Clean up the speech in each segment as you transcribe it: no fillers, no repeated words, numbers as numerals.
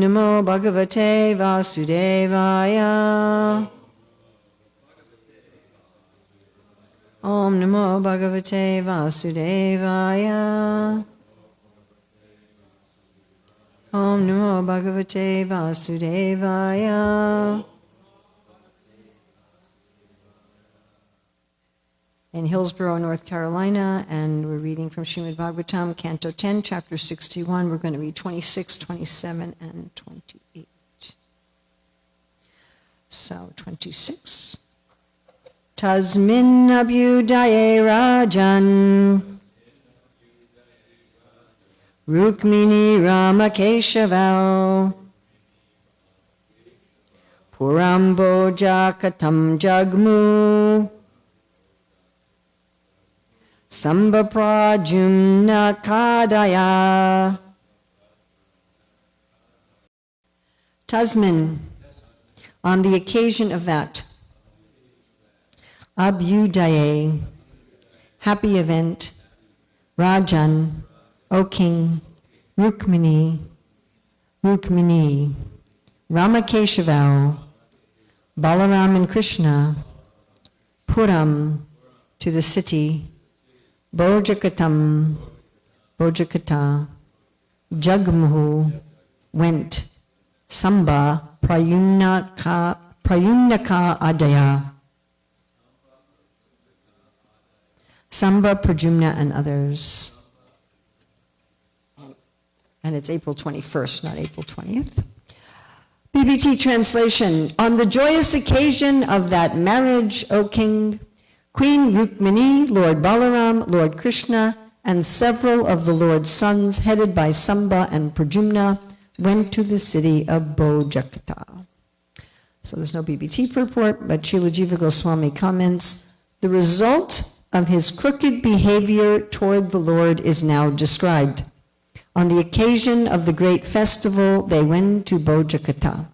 Namo Bhagavate Vasudevaya. Om Namo Bhagavate Vasudevaya. Om Namo Bhagavate Vasudevaya. In Hillsborough, North Carolina, and we're reading from Śrīmad-Bhāgavatam, Canto 10, Chapter 61. We're going to read 26, 27, and 28. So, 26. Tasmin abhyudaye rajan Rukmini Ramakeshaval Purambo Jakatam Jagmu Sambaprajumna Kadaya. Tasmin, on the occasion of that, Abhyudaye, happy event, Rajan, O King, Rukmini, Ramakeshaval, Balaram and Krishna, Puram, to the city, Bhojakata, Jagmuhu, went, Samba, Prayumnaka Adaya, Samba, Prajumna, and others. And it's April 21st, not April 20th. BBT translation. On the joyous occasion of that marriage, O King, Queen Rukmini, Lord Balaram, Lord Krishna, and several of the Lord's sons, headed by Samba and Prajumna, went to the city of Bhojakata. So there's no BBT purport, but Srila Jiva Goswami comments, the result of his crooked behavior toward the Lord is now described. On the occasion of the great festival, they went to Bhojakata.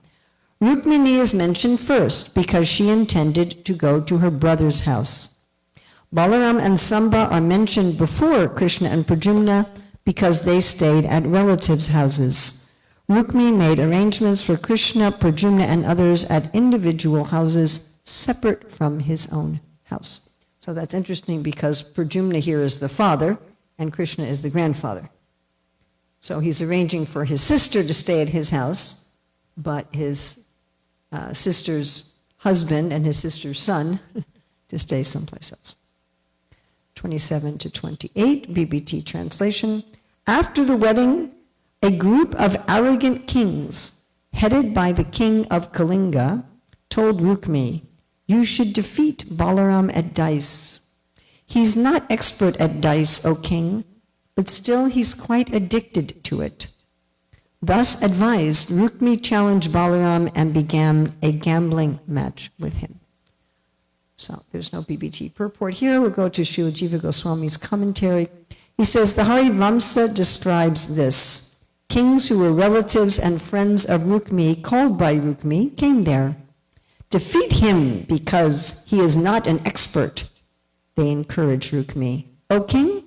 Rukmini is mentioned first because she intended to go to her brother's house. Balaram and Samba are mentioned before Krishna and Prajumna because they stayed at relatives' houses. Rukmini made arrangements for Krishna, Prajumna, and others at individual houses separate from his own house. So that's interesting because Prajumna here is the father and Krishna is the grandfather. So he's arranging for his sister to stay at his house, but his sister's husband and his sister's son to stay someplace else. 27 to 28, BBT translation. After the wedding, a group of arrogant kings, headed by the king of Kalinga, told Rukmini, you should defeat Balaram at dice. He's not expert at dice, O king, but still he's quite addicted to it. Thus advised, Rukmini challenged Balaram and began a gambling match with him. So there's no BBT purport here. We'll go to Srila Jiva Goswami's commentary. He says, the Harivamsa describes this. Kings who were relatives and friends of Rukmini, called by Rukmini, came there. Defeat him because he is not an expert, they encouraged Rukmini. O king,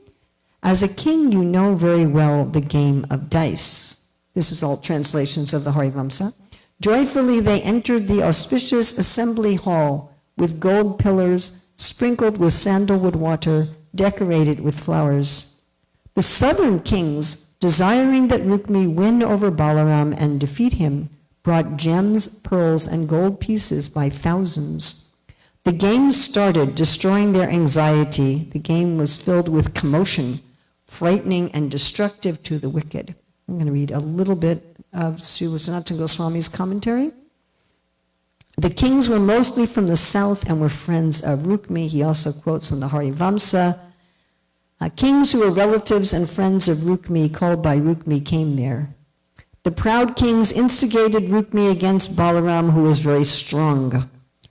as a king you know very well the game of dice. This is all translations of the Harivamsa. Joyfully they entered the auspicious assembly hall with gold pillars sprinkled with sandalwood water, decorated with flowers. The southern kings, desiring that Rukmini win over Balaram and defeat him, brought gems, pearls, and gold pieces by thousands. The game started, destroying their anxiety. The game was filled with commotion, frightening and destructive to the wicked. I'm going to read a little bit of Srila Sanatana Goswami's commentary. The kings were mostly from the south and were friends of Rukmini. He also quotes from the Harivamsa. Kings who were relatives and friends of Rukmini, called by Rukmini, came there. The proud kings instigated Rukmini against Balaram, who was very strong.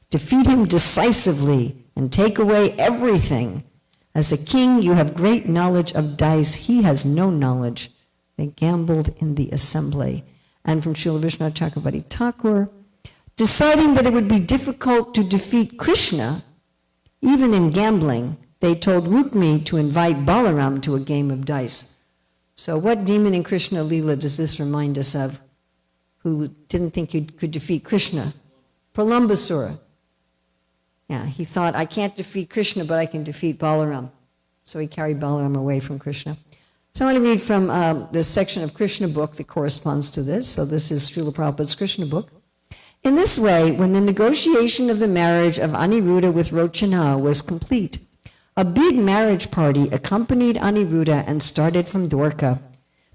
Defeat him decisively and take away everything. As a king, you have great knowledge of dice. He has no knowledge. They gambled in the assembly. And from Srila Vishnu Chakravarti Thakur, deciding that it would be difficult to defeat Krishna, even in gambling, they told Rukmini to invite Balaram to a game of dice. So what demon in Krishna Leela does this remind us of? who didn't think you could defeat Krishna. Pralambasura. Yeah, he thought, I can't defeat Krishna, but I can defeat Balaram. So he carried Balaram away from Krishna. So I want to read from this section of Krishna book that corresponds to this. So this is Srila Prabhupada's Krishna book. In this way, when the negotiation of the marriage of Aniruddha with Rochana was complete, a big marriage party accompanied Aniruddha and started from Dwarka.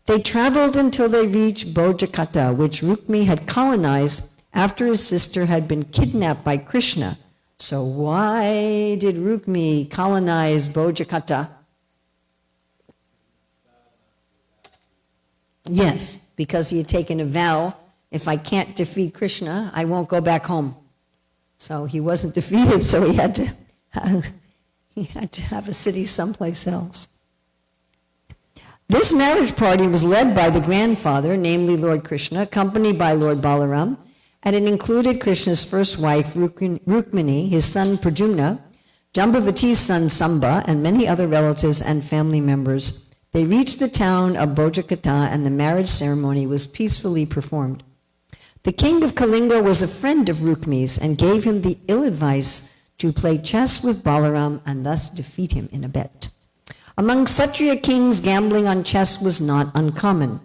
They traveled until they reached Bhojakata, which Rukmi had colonized after his sister had been kidnapped by Krishna. So why did Rukmi colonize Bhojakata? Yes, because he had taken a vow, if I can't defeat Krishna, I won't go back home. So he wasn't defeated, so he had to have a city someplace else. This marriage party was led by the grandfather, namely Lord Krishna, accompanied by Lord Balaram, and it included Krishna's first wife, Rukmini, his son Pradyumna, Jambavati's son Samba, and many other relatives and family members. They reached the town of Bhojakata, and the marriage ceremony was peacefully performed. The king of Kalinga was a friend of Rukmi's and gave him the ill advice to play chess with Balaram and thus defeat him in a bet. Among Kshatriya kings, gambling on chess was not uncommon.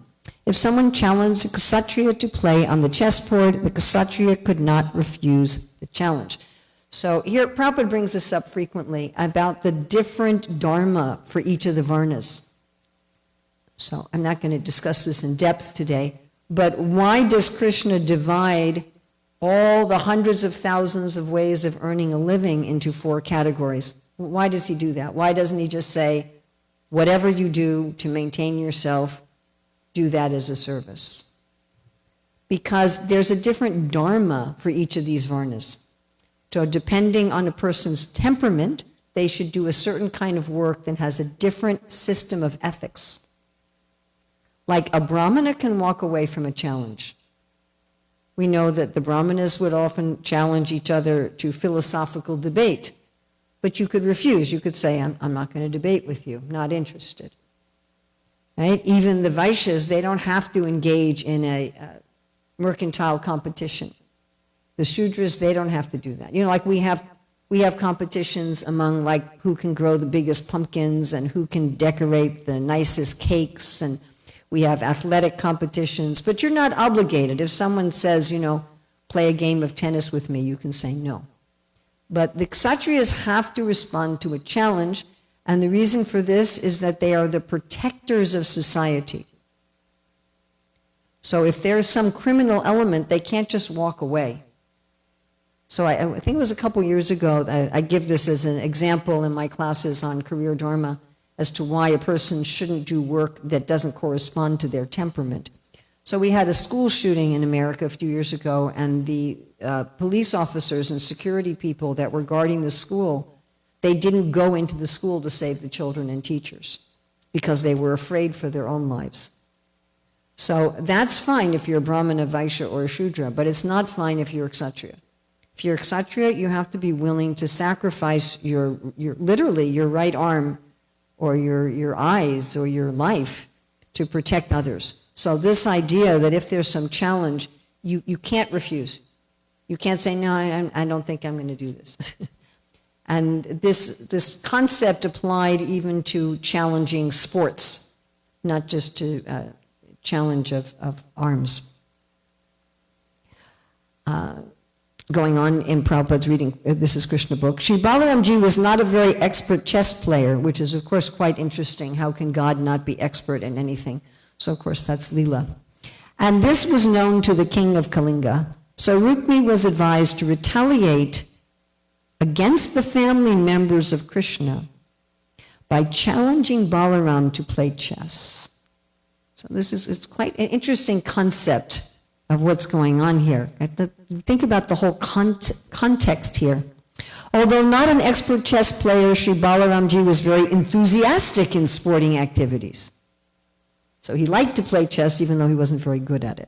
If someone challenged a Kshatriya to play on the chessboard, the Kshatriya could not refuse the challenge. So here, Prabhupada brings this up frequently about the different dharma for each of the varnas. So I'm not going to discuss this in depth today, but why does Krishna divide all the hundreds of thousands of ways of earning a living into 4 categories? Why does he do that? Why doesn't he just say, whatever you do to maintain yourself, do that as a service? Because there's a different dharma for each of these varnas. So depending on a person's temperament, they should do a certain kind of work that has a different system of ethics. Like a Brahmana can walk away from a challenge. We know that the Brahmanas would often challenge each other to philosophical debate, but you could refuse. You could say, I'm not going to debate with you, not interested. Right? Even the Vaishyas, they don't have to engage in a mercantile competition. The Shudras, they don't have to do that. You know, like we have competitions among like who can grow the biggest pumpkins and who can decorate the nicest cakes, and we have athletic competitions, but you're not obligated. If someone says, you know, play a game of tennis with me, you can say no. But the Kshatriyas have to respond to a challenge, and the reason for this is that they are the protectors of society. So if there's some criminal element, they can't just walk away. So I think it was a couple years ago, I give this as an example in my classes on career dharma as to why a person shouldn't do work that doesn't correspond to their temperament. So we had a school shooting in America a few years ago, and the police officers and security people that were guarding the school, they didn't go into the school to save the children and teachers because they were afraid for their own lives. So that's fine if you're a Brahmana, Vaishya, or a Shudra, but it's not fine if you're a Kshatriya. If you're a Kshatriya, you have to be willing to sacrifice literally your right arm or your eyes or your life to protect others. So this idea that if there's some challenge, you can't refuse. You can't say, no, I don't think I'm going to do this. And this concept applied even to challenging sports, not just to challenge of arms. Going on in Prabhupada's reading, this is Krishna book. Sri Balaramji was not a very expert chess player, which is of course quite interesting. How can God not be expert in anything? So of course that's Leela. And this was known to the king of Kalinga. So Rukmi was advised to retaliate against the family members of Krishna by challenging Balaram to play chess. So it's quite an interesting concept of what's going on here. Think about the whole context here. Although not an expert chess player, Sri Balaramji was very enthusiastic in sporting activities. So he liked to play chess even though he wasn't very good at it.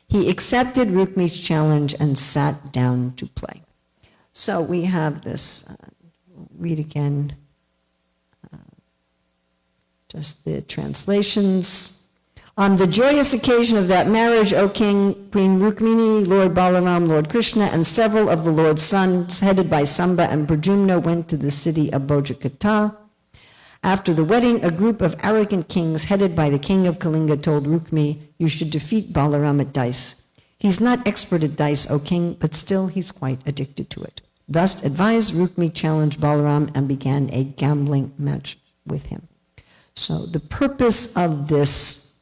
He accepted Rukmi's challenge and sat down to play. So we have this, read again, just the translations. On the joyous occasion of that marriage, O king, Queen Rukmini, Lord Balaram, Lord Krishna, and several of the Lord's sons, headed by Samba and Pradyumna, went to the city of Bojakata. After the wedding, a group of arrogant kings, headed by the king of Kalinga, told Rukmi, you should defeat Balaram at dice. He's not expert at dice, O king, but still he's quite addicted to it. Thus advised, Rukmi challenged Balaram and began a gambling match with him. So the purpose of this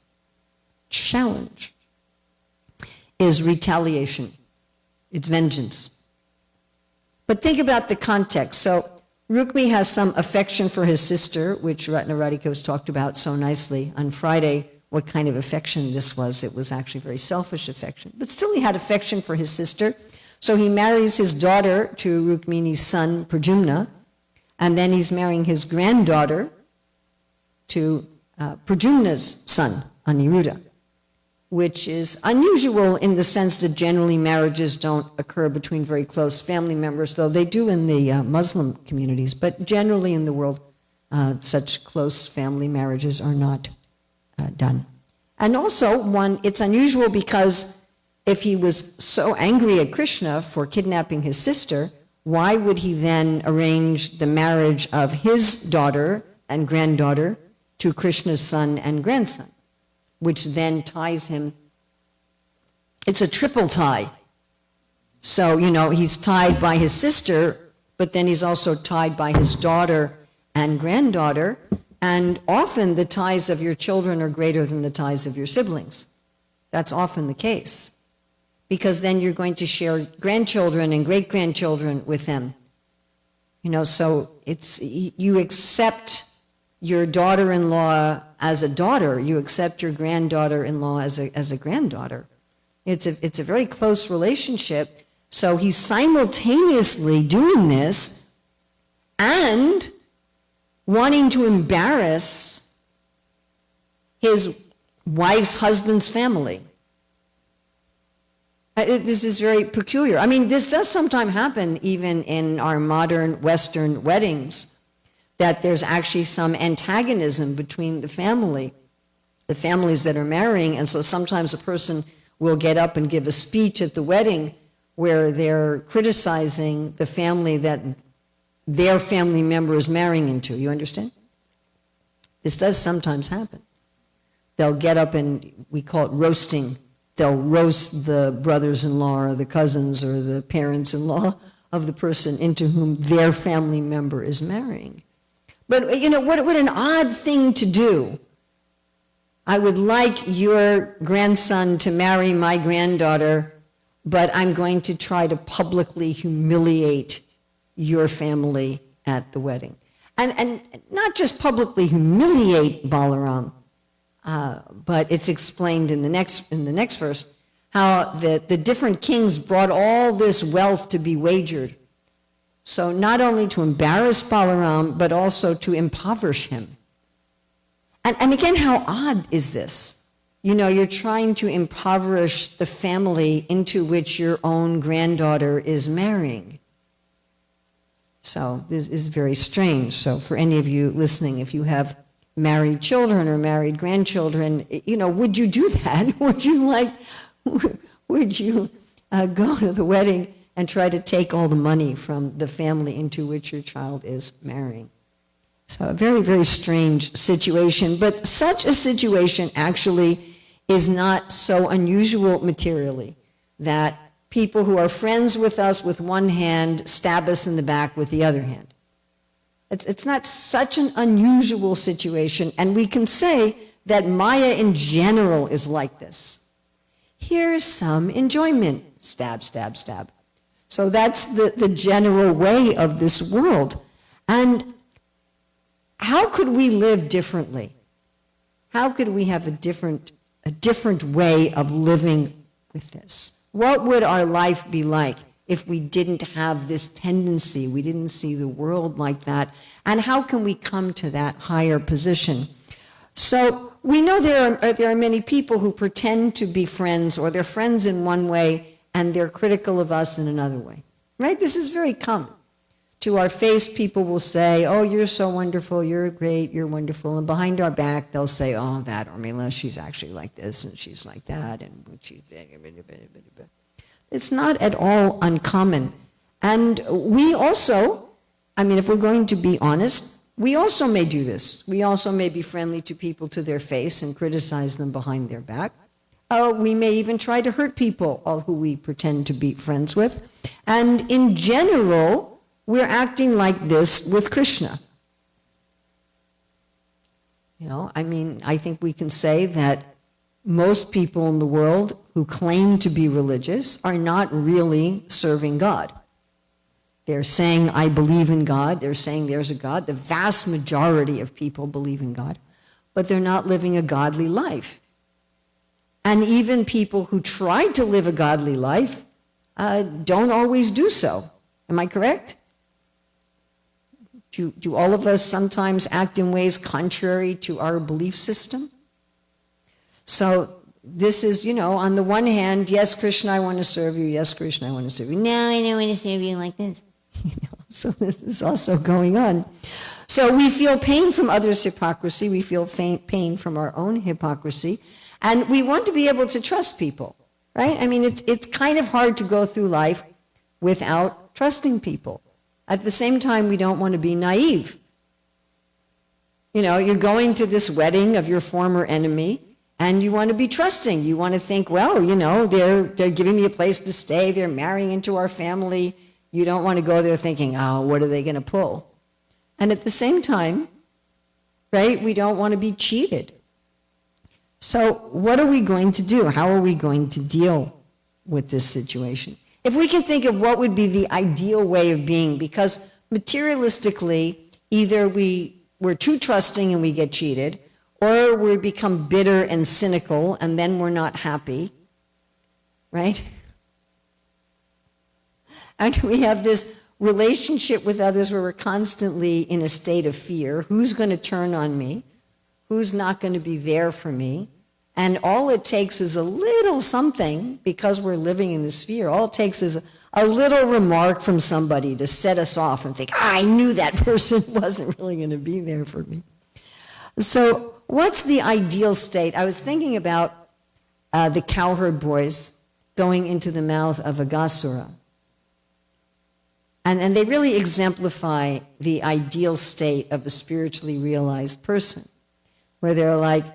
challenge is retaliation. It's vengeance. But think about the context. So Rukmi has some affection for his sister, which Ratna Radhika's talked about so nicely on Friday, what kind of affection this was. It was actually very selfish affection. But still he had affection for his sister. So he marries his daughter to Rukmini's son, Pradyumna, and then he's marrying his granddaughter to Pradyumna's son, Aniruddha, which is unusual in the sense that generally marriages don't occur between very close family members, though they do in the Muslim communities. But generally in the world, such close family marriages are not done. And also, it's unusual because if he was so angry at Krishna for kidnapping his sister, why would he then arrange the marriage of his daughter and granddaughter to Krishna's son and grandson, which then ties him? It's a triple tie. So, he's tied by his sister, but then he's also tied by his daughter and granddaughter, and often the ties of your children are greater than the ties of your siblings. That's often the case, because then you're going to share grandchildren and great-grandchildren with them. So you accept your daughter-in-law as a daughter, you accept your granddaughter-in-law as a granddaughter. It's a very close relationship. So he's simultaneously doing this and wanting to embarrass his wife's husband's family. This is very peculiar. I mean, this does sometimes happen even in our modern Western weddings, that there's actually some antagonism between the families that are marrying, and so sometimes a person will get up and give a speech at the wedding where they're criticizing the family that their family member is marrying into. You understand? This does sometimes happen. They'll get up and, we call it roasting. They'll roast the brothers-in-law or the cousins or the parents-in-law of the person into whom their family member is marrying. But, what an odd thing to do. I would like your grandson to marry my granddaughter, but I'm going to try to publicly humiliate your family at the wedding. And not just publicly humiliate Balaram, but it's explained in the next verse how the different kings brought all this wealth to be wagered. So not only to embarrass Balaram, but also to impoverish him. And again, how odd is this? You're trying to impoverish the family into which your own granddaughter is marrying. So this is very strange. So for any of you listening, if you have married children or married grandchildren, would you do that? Would you go to the wedding and try to take all the money from the family into which your child is marrying? So a very, very strange situation, but such a situation actually is not so unusual materially, that people who are friends with us with one hand stab us in the back with the other hand. It's not such an unusual situation, and we can say that Maya in general is like this. Here's some enjoyment, stab, stab, stab. So that's the general way of this world. And how could we live differently? How could we have a different way of living with this? What would our life be like if we didn't have this tendency, we didn't see the world like that? And how can we come to that higher position? So we know there are many people who pretend to be friends, or they're friends in one way and they're critical of us in another way, right? This is very common. to our face, people will say, oh, you're so wonderful, you're great, you're wonderful. And behind our back, they'll say, oh, that Urmila, she's actually like this and she's like that. And she's... It's not at all uncommon. And we also, I mean, if we're going to be honest, we also may do this. We also may be friendly to people to their face and criticize them behind their back. We may even try to hurt people who we pretend to be friends with. And in general, we're acting like this with Krishna. You know, I mean, I think we can say that most people in the world who claim to be religious are not really serving God. They're saying, I believe in God. They're saying there's a God. The vast majority of people believe in God, but they're not living a godly life. And even people who try to live a godly life don't always do so. Am I correct? Do all of us sometimes act in ways contrary to our belief system? So this is, you know, on the one hand, yes, Krishna, I want to serve you. Yes, Krishna, I want to serve you. No, I don't want to serve you like this. You know, so this is also going on. So we feel pain from others' hypocrisy. We feel pain from our own hypocrisy. And we want to be able to trust people, right? I mean, it's kind of hard to go through life without trusting people. At the same time, we don't want to be naive. You know, you're going to this wedding of your former enemy, and you want to be trusting. You want to think, well, you know, they're giving me a place to stay. They're marrying into our family. You don't want to go there thinking, oh, what are they going to pull? And at the same time, right, we don't want to be cheated. So what are we going to do? How are we going to deal with this situation? If we can think of what would be the ideal way of being, because materialistically, either we're too trusting and we get cheated, or we become bitter and cynical and then we're not happy, right? And we have this relationship with others where we're constantly in a state of fear. Who's going to turn on me? Who's not going to be there for me? And all it takes is a little something, because we're living in this fear, all it takes is a little remark from somebody to set us off and think, I knew that person wasn't really going to be there for me. So what's the ideal state? I was thinking about the cowherd boys going into the mouth of Aghasura. And they really exemplify the ideal state of a spiritually realized person, where they're like,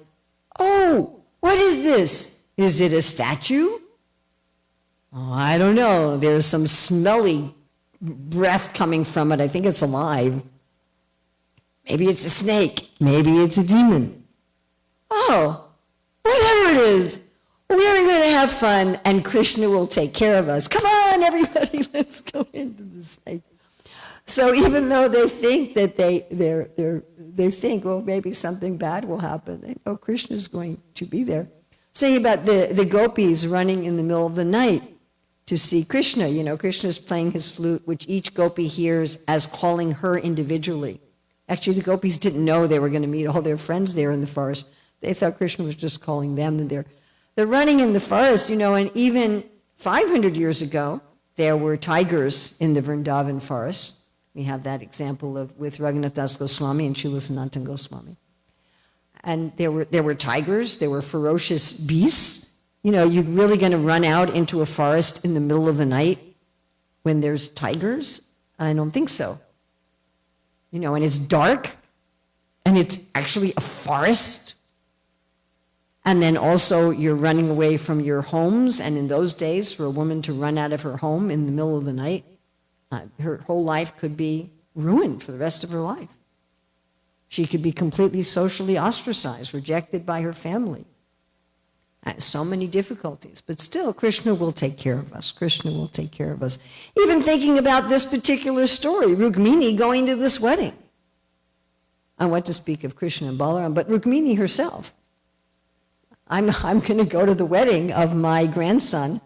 oh, what is this? Is it a statue? Oh, I don't know. There's some smelly breath coming from it. I think it's alive. Maybe it's a snake. Maybe it's a demon. Oh, whatever it is, we're going to have fun, and Krishna will take care of us. Come on, everybody, let's go into the snake. So even though they think that they think, well, maybe something bad will happen, they know Krishna's going to be there. Say about the gopis running in the middle of the night to see Krishna. You know, Krishna's playing his flute, which each gopi hears as calling her individually. Actually, the gopis didn't know they were going to meet all their friends there in the forest. They thought Krishna was just calling them, and they're running in the forest, you know, and even 500 years ago, there were tigers in the Vrindavan forest. We have that example with Raghunath Das Goswami and Srila Sanatana Goswami. And there were tigers, there were ferocious beasts. You know, you're really going to run out into a forest in the middle of the night when there's tigers? I don't think so. You know, and it's dark, and it's actually a forest. And then also you're running away from your homes, and in those days, for a woman to run out of her home in the middle of the night, her whole life could be ruined for the rest of her life. She could be completely socially ostracized, rejected by her family. So many difficulties, but still, Krishna will take care of us. Krishna will take care of us. Even thinking about this particular story, Rukmini going to this wedding. And what to speak of Krishna and Balaram, but Rukmini herself. I'm going to go to the wedding of my grandson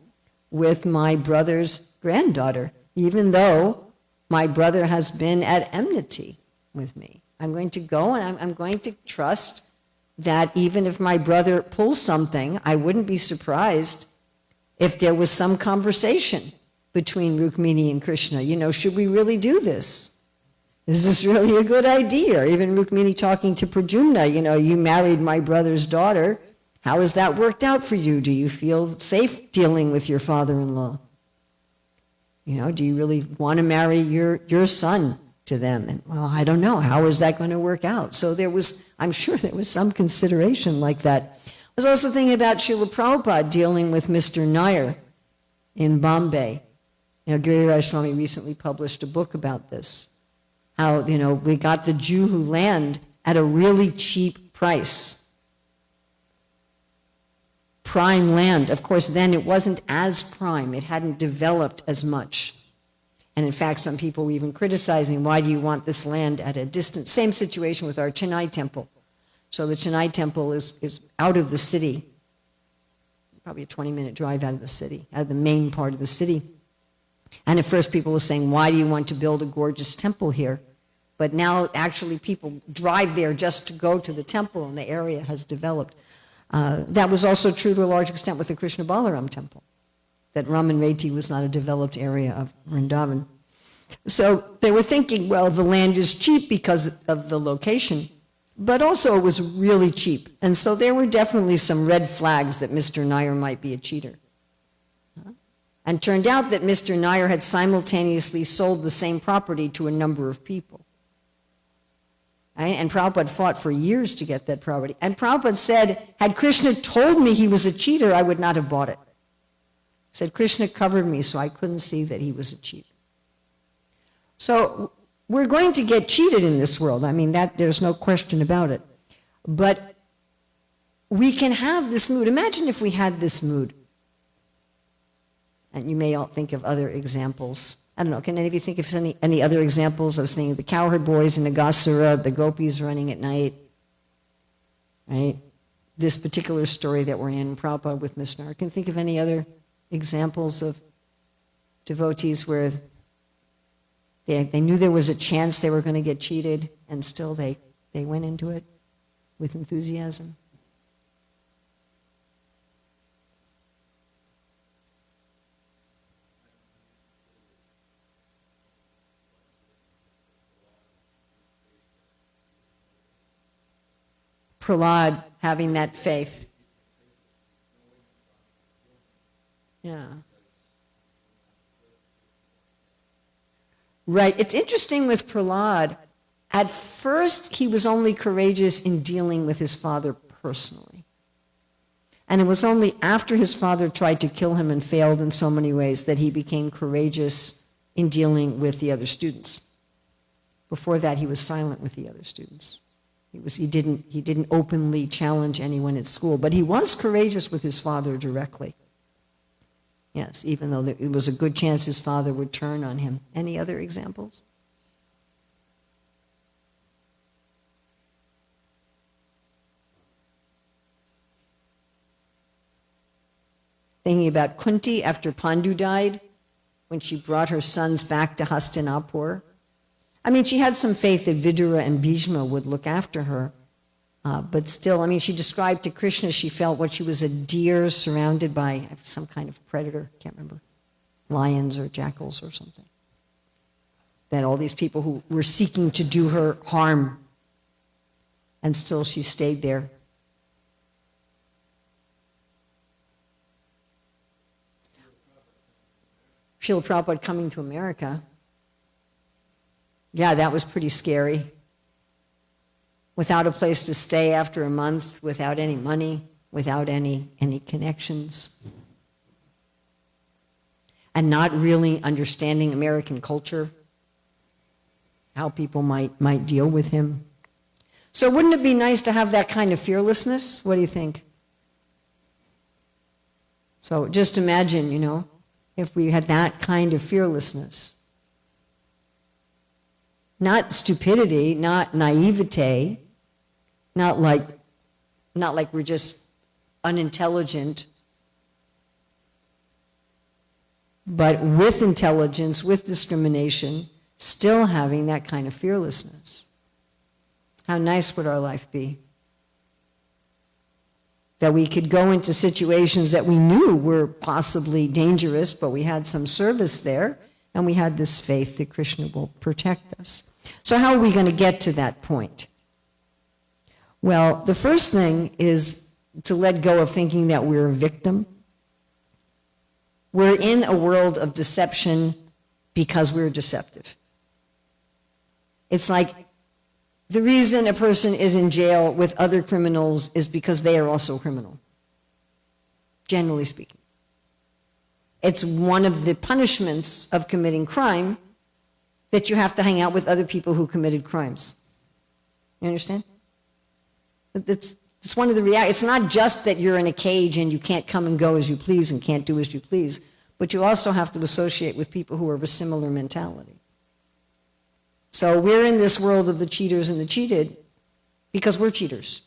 with my brother's granddaughter, even though my brother has been at enmity with me. I'm going to go, and I'm going to trust that even if my brother pulls something, I wouldn't be surprised if there was some conversation between Rukmini and Krishna. You know, should we really do this? is this really a good idea? Or even Rukmini talking to Pradyumna, you married my brother's daughter. How has that worked out for you? Do you feel safe dealing with your father-in-law? Do you really want to marry your son to them? And, well, I don't know. How is that going to work out? So I'm sure there was some consideration like that. I was also thinking about Srila Prabhupada dealing with Mr. Nair in Bombay. Giriraj Swami recently published a book about this. How, we got the Juhu land at a really cheap price. Prime land. Of course, then it wasn't as prime. It hadn't developed as much. And in fact, some people were even criticizing, why do you want this land at a distance? Same situation with our Chennai temple. So the Chennai temple is out of the city, probably a 20-minute drive out of the city, out of the main part of the city. And at first people were saying, why do you want to build a gorgeous temple here? But now actually people drive there just to go to the temple, and the area has developed. That was also true to a large extent with the Krishna Balaram temple, that Raman Reti was not a developed area of Vrindavan. So they were thinking, well, the land is cheap because of the location, but also it was really cheap. And so there were definitely some red flags that Mr. Nair might be a cheater. And turned out that Mr. Nair had simultaneously sold the same property to a number of people. And Prabhupada fought for years to get that property. And Prabhupada said, had Krishna told me he was a cheater, I would not have bought it. He said, Krishna covered me, so I couldn't see that he was a cheater. So we're going to get cheated in this world. There's no question about it. But we can have this mood. Imagine if we had this mood. And you may all think of other examples. I don't know, can any of you think of any other examples? I was thinking the cowherd boys in Nagasura, the gopis running at night, right? This particular story that we're in, Prabhupada with Miss Nar. Can you think of any other examples of devotees where they knew there was a chance they were going to get cheated, and still they went into it with enthusiasm? Prahlad having that faith. Yeah. Right. It's interesting with Prahlad. At first, he was only courageous in dealing with his father personally. And it was only after his father tried to kill him and failed in so many ways that he became courageous in dealing with the other students. Before that, he was silent with the other students. He didn't openly challenge anyone at school, but he was courageous with his father directly. Yes, even though it was a good chance his father would turn on him. Any other examples? Thinking about Kunti after Pandu died, when she brought her sons back to Hastinapur. She had some faith that Vidura and Bhishma would look after her, but still, she described to Krishna she felt what she was a deer surrounded by some kind of predator, can't remember, lions or jackals or something. That all these people who were seeking to do her harm, and still she stayed there. Srila Prabhupada coming to America. Yeah, that was pretty scary. Without a place to stay after a month, without any money, without any connections. And not really understanding American culture, how people might deal with him. So wouldn't it be nice to have that kind of fearlessness? What do you think? So just imagine, if we had that kind of fearlessness. Not stupidity, not naivete, not like we're just unintelligent, but with intelligence, with discrimination, still having that kind of fearlessness. How nice would our life be? That we could go into situations that we knew were possibly dangerous, but we had some service there, and we had this faith that Krishna will protect us. So how are we going to get to that point? Well, the first thing is to let go of thinking that we're a victim. We're in a world of deception because we're deceptive. It's like the reason a person is in jail with other criminals is because they are also a criminal, generally speaking. It's one of the punishments of committing crime that you have to hang out with other people who committed crimes. You understand? It's one of the realities. It's not just that you're in a cage and you can't come and go as you please and can't do as you please, but you also have to associate with people who are of a similar mentality. So we're in this world of the cheaters and the cheated because we're cheaters.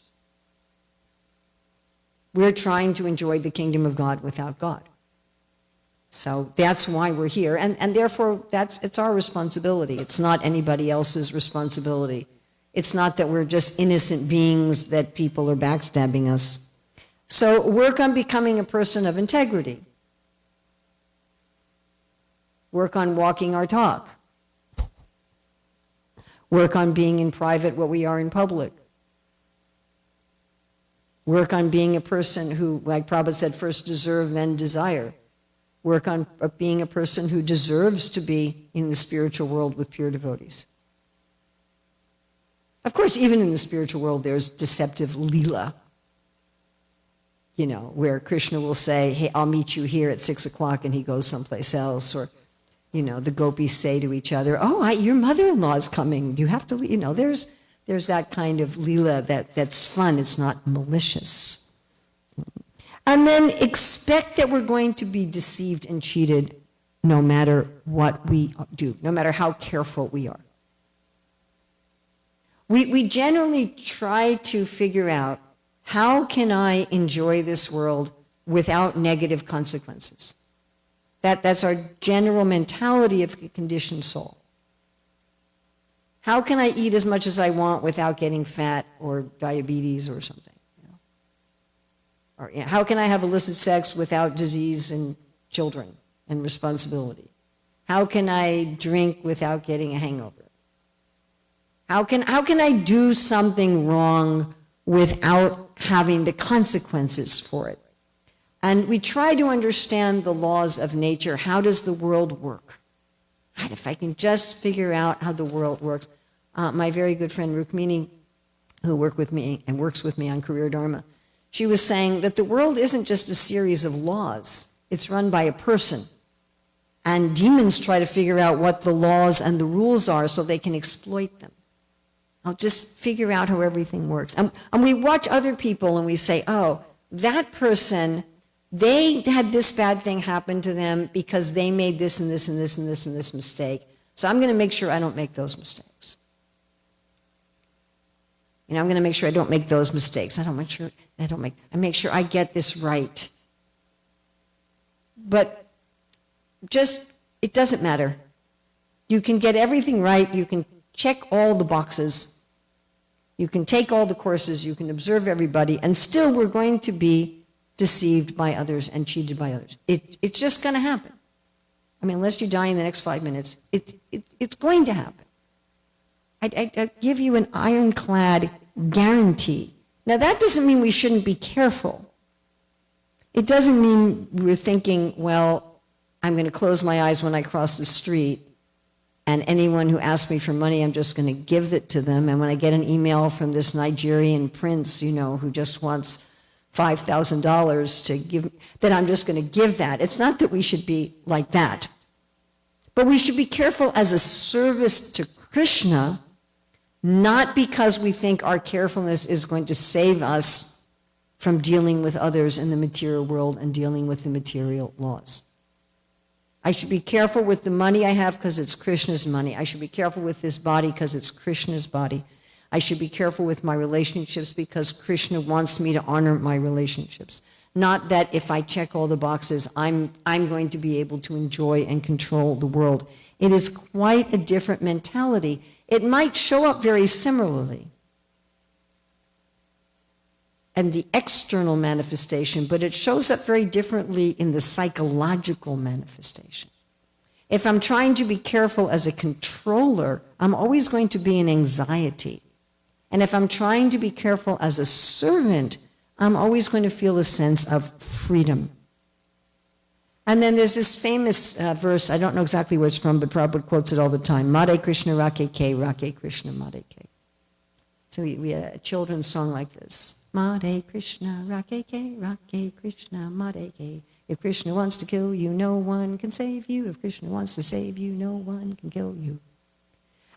We're trying to enjoy the kingdom of God without God. So that's why we're here, and therefore it's our responsibility. It's not anybody else's responsibility. It's not that we're just innocent beings that people are backstabbing us. So work on becoming a person of integrity. Work on walking our talk. Work on being in private what we are in public. Work on being a person who, like Prabhupada said, first deserve, then desire. Work on being a person who deserves to be in the spiritual world with pure devotees. Of course, even in the spiritual world, there's deceptive leela, where Krishna will say, hey, I'll meet you here at 6 o'clock, and he goes someplace else. Or, the gopis say to each other, oh, your mother-in-law is coming. You have to, there's that kind of leela that's fun. It's not malicious. And then expect that we're going to be deceived and cheated no matter what we do, no matter how careful we are. We generally try to figure out, how can I enjoy this world without negative consequences? That's our general mentality of a conditioned soul. How can I eat as much as I want without getting fat or diabetes or something? Or how can I have illicit sex without disease and children and responsibility? How can I drink without getting a hangover? How can I do something wrong without having the consequences for it? And we try to understand the laws of nature. How does the world work? Right, if I can just figure out how the world works. My very good friend Rukmini, who works with me on Career Dharma, she was saying that the world isn't just a series of laws. It's run by a person. And demons try to figure out what the laws and the rules are so they can exploit them. I'll just figure out how everything works. And we watch other people and we say, oh, that person, they had this bad thing happen to them because they made this and this and this and this and this mistake. So I'm going to make sure I don't make those mistakes. I'm going to make sure I don't make those mistakes. I make sure I get this right. But it doesn't matter. You can get everything right. You can check all the boxes. You can take all the courses. You can observe everybody. And still we're going to be deceived by others and cheated by others. It's just going to happen. Unless you die in the next 5 minutes, it's going to happen. I give you an ironclad guarantee. Now, that doesn't mean we shouldn't be careful. It doesn't mean we're thinking, well, I'm going to close my eyes when I cross the street, and anyone who asks me for money, I'm just going to give it to them. And when I get an email from this Nigerian prince, who just wants $5,000 to give, then I'm just going to give that. It's not that we should be like that. But we should be careful as a service to Krishna, not because we think our carefulness is going to save us from dealing with others in the material world and dealing with the material laws. I should be careful with the money I have because it's Krishna's money. I should be careful with this body because it's Krishna's body. I should be careful with my relationships because Krishna wants me to honor my relationships. Not that if I check all the boxes, I'm going to be able to enjoy and control the world. It is quite a different mentality. It might show up very similarly in the external manifestation, but it shows up very differently in the psychological manifestation. If I'm trying to be careful as a controller, I'm always going to be in anxiety. And if I'm trying to be careful as a servant, I'm always going to feel a sense of freedom. And then there's this famous verse, I don't know exactly where it's from, but Prabhupada quotes it all the time, Madhe Krishna Rake Krishna Madhe Ke. So we had a children's song like this. Madhe Krishna Rake Krishna Madhe Ke. If Krishna wants to kill you, no one can save you. If Krishna wants to save you, no one can kill you.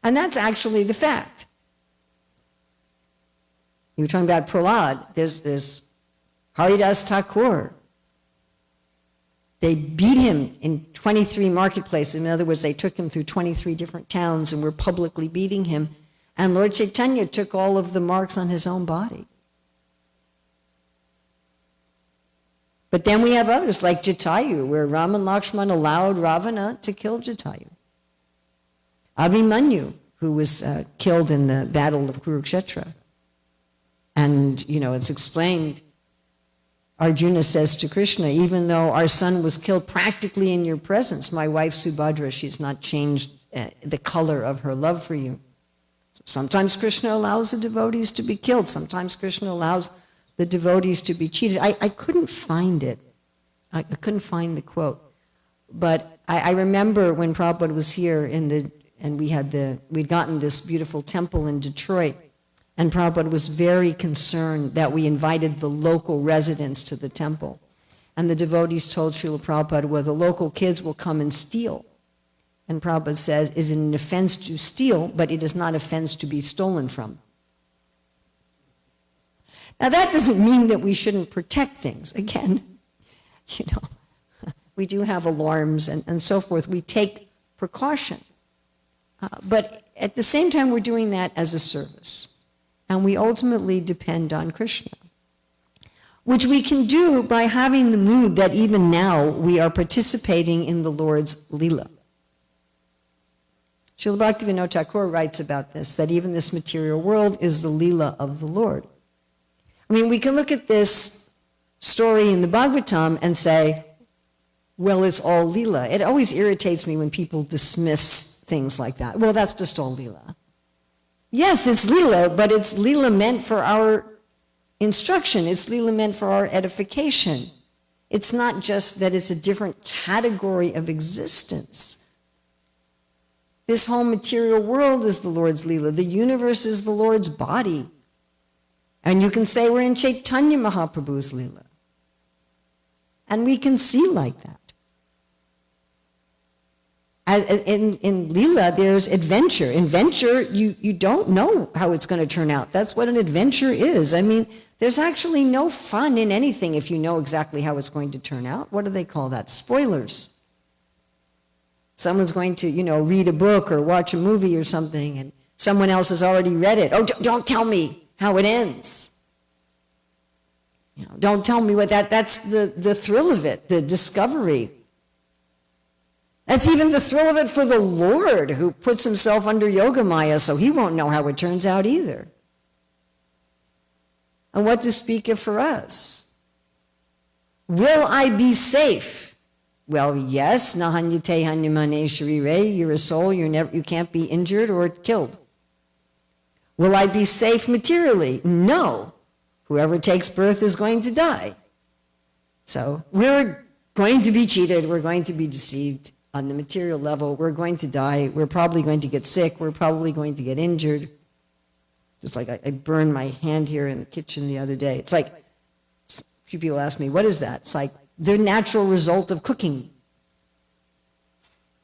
And that's actually the fact. You were talking about Prahlad. There's this Haridas Thakur. They beat him in 23 marketplaces. In other words, they took him through 23 different towns and were publicly beating him. And Lord Chaitanya took all of the marks on his own body. But then we have others like Jatayu, where Ram and Lakshman allowed Ravana to kill Jatayu. Abhimanyu, who was killed in the battle of Kurukshetra. And, it's explained, Arjuna says to Krishna, even though our son was killed practically in your presence, my wife Subhadra, she's not changed the color of her love for you. So sometimes Krishna allows the devotees to be killed. Sometimes Krishna allows the devotees to be cheated. I couldn't find it. I couldn't find the quote. But I remember when Prabhupada was here and we'd gotten this beautiful temple in Detroit, and Prabhupada was very concerned that we invited the local residents to the temple. And the devotees told Srila Prabhupada, well, the local kids will come and steal. And Prabhupada says, is it an offense to steal, but it is not offense to be stolen from. Now that doesn't mean that we shouldn't protect things. Again, we do have alarms and so forth. We take precaution. But at the same time, we're doing that as a service. And we ultimately depend on Krishna, which we can do by having the mood that even now we are participating in the Lord's Leela. Srila Bhaktivinoda Thakur writes about this, that even this material world is the Leela of the Lord. I mean, we can look at this story in the Bhagavatam and say, well, it's all Leela. It always irritates me when people dismiss things like that. Well, that's just all Leela. Yes, it's Leela, but it's Leela meant for our instruction. It's Leela meant for our edification. It's not just that it's a different category of existence. This whole material world is the Lord's Leela. The universe is the Lord's body. And you can say we're in Chaitanya Mahaprabhu's Leela. And we can see like that. As in Leela, there's adventure. In venture, you don't know how it's going to turn out. That's what an adventure is. I mean, there's actually no fun in anything if you know exactly how it's going to turn out. What do they call that? Spoilers. Someone's going to, read a book or watch a movie or something, and someone else has already read it. Oh, don't tell me how it ends. Don't tell me what that's the thrill of it, the discovery. That's even the thrill of it for the Lord, who puts himself under Yoga Maya, so he won't know how it turns out either. And what to speak of for us? Will I be safe? Well, yes, nahanyate hanyamane sharire, you're a soul, you can't be injured or killed. Will I be safe materially? No. Whoever takes birth is going to die. So we're going to be cheated, we're going to be deceived. On the material level, we're going to die, we're probably going to get sick, we're probably going to get injured. Just like I burned my hand here in the kitchen the other day. It's like, a few people ask me, what is that? It's like the natural result of cooking.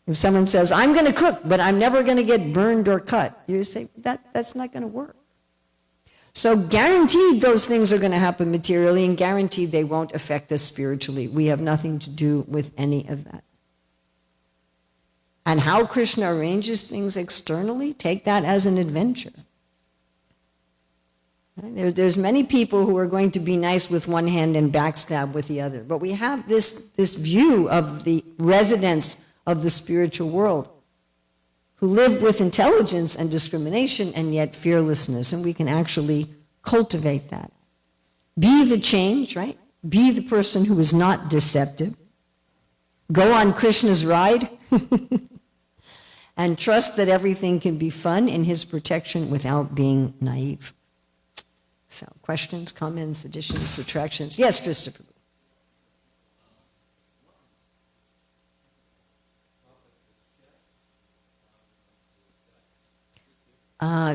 If someone says, I'm going to cook, but I'm never going to get burned or cut, you say, that's not going to work. So guaranteed those things are going to happen materially, and guaranteed they won't affect us spiritually. We have nothing to do with any of that. And how Krishna arranges things externally, take that as an adventure. Right? There's many people who are going to be nice with one hand and backstab with the other. But we have this view of the residents of the spiritual world who live with intelligence and discrimination and yet fearlessness. And we can actually cultivate that. Be the change, right? Be the person who is not deceptive. go on Krishna's ride and trust that everything can be fun in his protection without being naive. So, questions, comments, additions, subtractions? Yes, Christopher.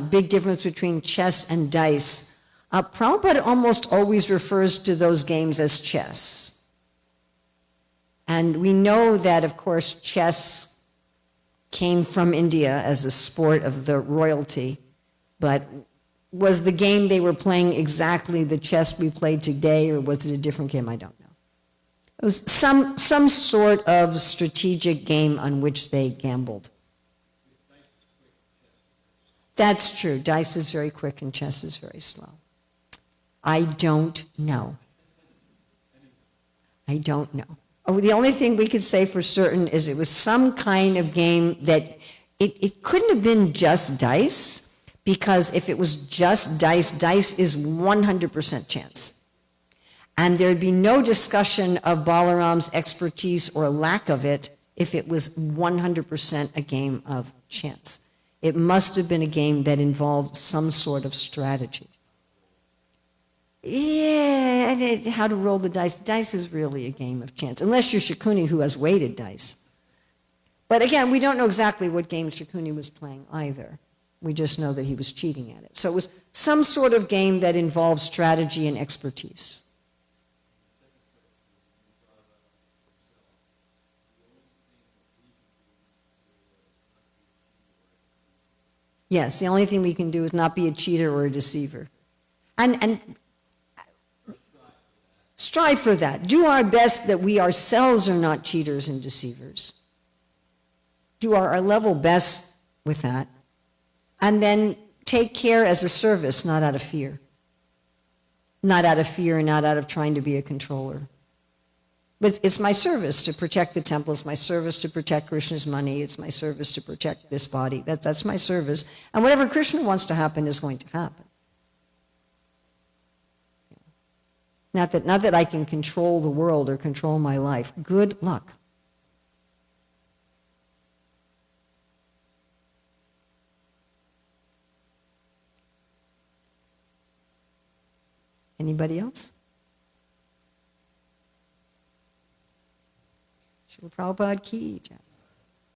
Big difference between chess and dice. Prabhupada almost always refers to those games as chess. And we know that, of course, chess came from India as a sport of the royalty, but was the game they were playing exactly the chess we play today, or was it a different game? I don't know. It was some sort of strategic game on which they gambled. That's true. Dice is very quick and chess is very slow. I don't know. I don't know. Oh, the only thing we could say for certain is it was some kind of game that it couldn't have been just dice, because if it was just dice, dice is 100% chance. And there'd be no discussion of Balaram's expertise or lack of it if it was 100% a game of chance. It must have been a game that involved some sort of strategy. Yeah, and how to roll the dice. Dice is really a game of chance, unless you're Shakuni, who has weighted dice. But again, we don't know exactly what game Shakuni was playing either. We just know that he was cheating at it. So it was some sort of game that involved strategy and expertise. Yes, the only thing we can do is not be a cheater or a deceiver. And strive for that. Do our best that we ourselves are not cheaters and deceivers. Do our level best with that. And then take care as a service, not out of fear. Not out of fear and not out of trying to be a controller. But it's my service to protect the temple. It's my service to protect Krishna's money. It's my service to protect this body. That's my service. And whatever Krishna wants to happen is going to happen. Not that I can control the world or control my life. Good luck. Anybody else? Srila Prabhupada ki jai.